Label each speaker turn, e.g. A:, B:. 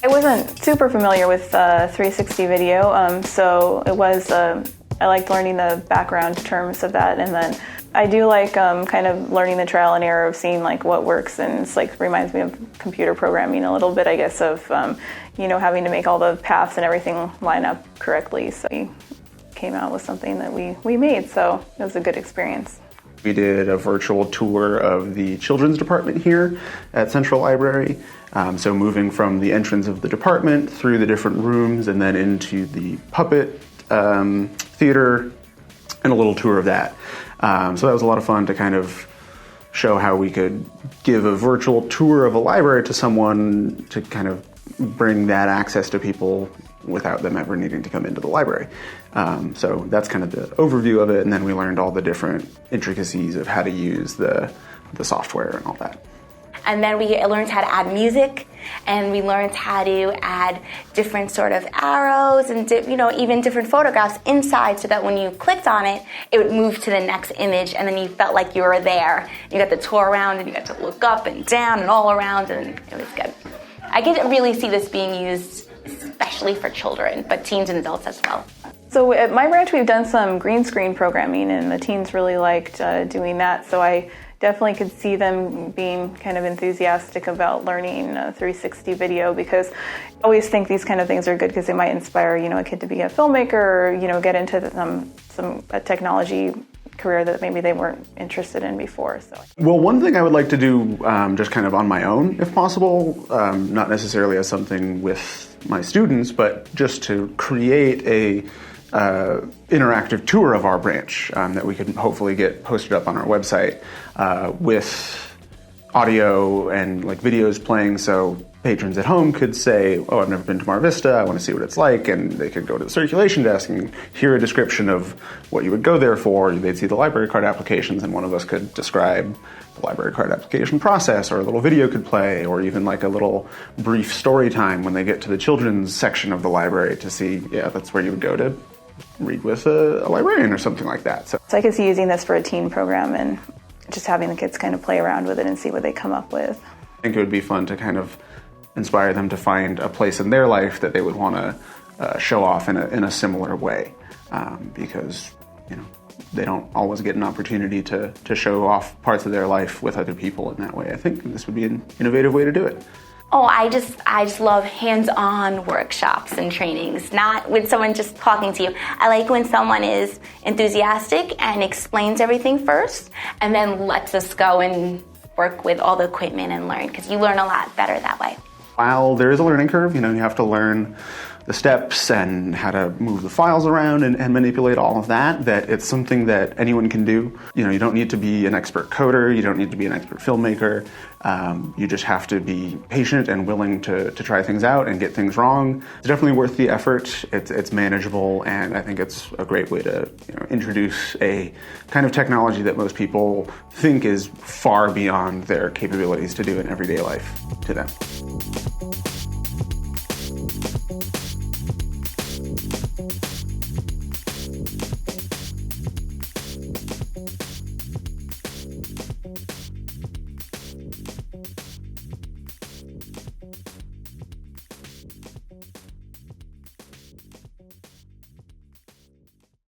A: I wasn't super familiar with 360 video, so it was, I liked learning the background terms of that, and then I do like kind of learning the trial and error of seeing like what works, and it's like reminds me of computer programming a little bit, I guess, of you know, having to make all the paths and everything line up correctly. So we came out with something that we made, so it was a good experience.
B: We did a virtual tour of the children's department here at Central Library. So moving from the entrance of the department through the different rooms and then into the puppet theater and a little tour of that. So that was a lot of fun to kind of show how we could give a virtual tour of a library to someone to kind of bring that access to people without them ever needing to come into the library. So that's kind of the overview of it, and then we learned all the different intricacies of how to use the software and all that.
C: And then we learned how to add music, and we learned how to add different sort of arrows and you know, even different photographs inside, so that when you clicked on it, it would move to the next image, and then you felt like you were there. You got the tour around, and you got to look up and down and all around, and it was good. I can really see this being used especially for children, but teens and adults as well.
A: So at my branch, we've done some green screen programming, and the teens really liked doing that. So I definitely could see them being kind of enthusiastic about learning 360 video, because I always think these kind of things are good because they might inspire, you know, a kid to be a filmmaker, or, you know, get into a technology career that maybe they weren't interested in before. So,
B: well, one thing I would like to do just kind of on my own, if possible, not necessarily as something with my students, but just to create a interactive tour of our branch that we could hopefully get posted up on our website with audio and like videos playing, so patrons at home could say, oh, I've never been to Mar Vista, I want to see what it's like, and they could go to the circulation desk and hear a description of what you would go there for. They'd see the library card applications, and one of us could describe the library card application process, or a little video could play, or even like a little brief story time when they get to the children's section of the library to see, yeah, that's where you would go to read with a librarian or something like that. So
A: I could see using this for a teen program and just having the kids kind of play around with it and see what they come up with.
B: I think it would be fun to kind of inspire them to find a place in their life that they would want to show off in a similar way, because, you know, they don't always get an opportunity to show off parts of their life with other people in that way. I think this would be an innovative way to do it.
C: Oh, I just love hands-on workshops and trainings, not with someone just talking to you. I like when someone is enthusiastic and explains everything first, and then lets us go and work with all the equipment and learn, because you learn a lot better that way.
B: While there is a learning curve, you know, you have to learn the steps and how to move the files around and manipulate all of that, that it's something that anyone can do. You know, you don't need to be an expert coder, you don't need to be an expert filmmaker. You just have to be patient and willing to try things out and get things wrong. It's definitely worth the effort. It's manageable, and I think it's a great way to, you know, introduce a kind of technology that most people think is far beyond their capabilities to do in everyday life to them.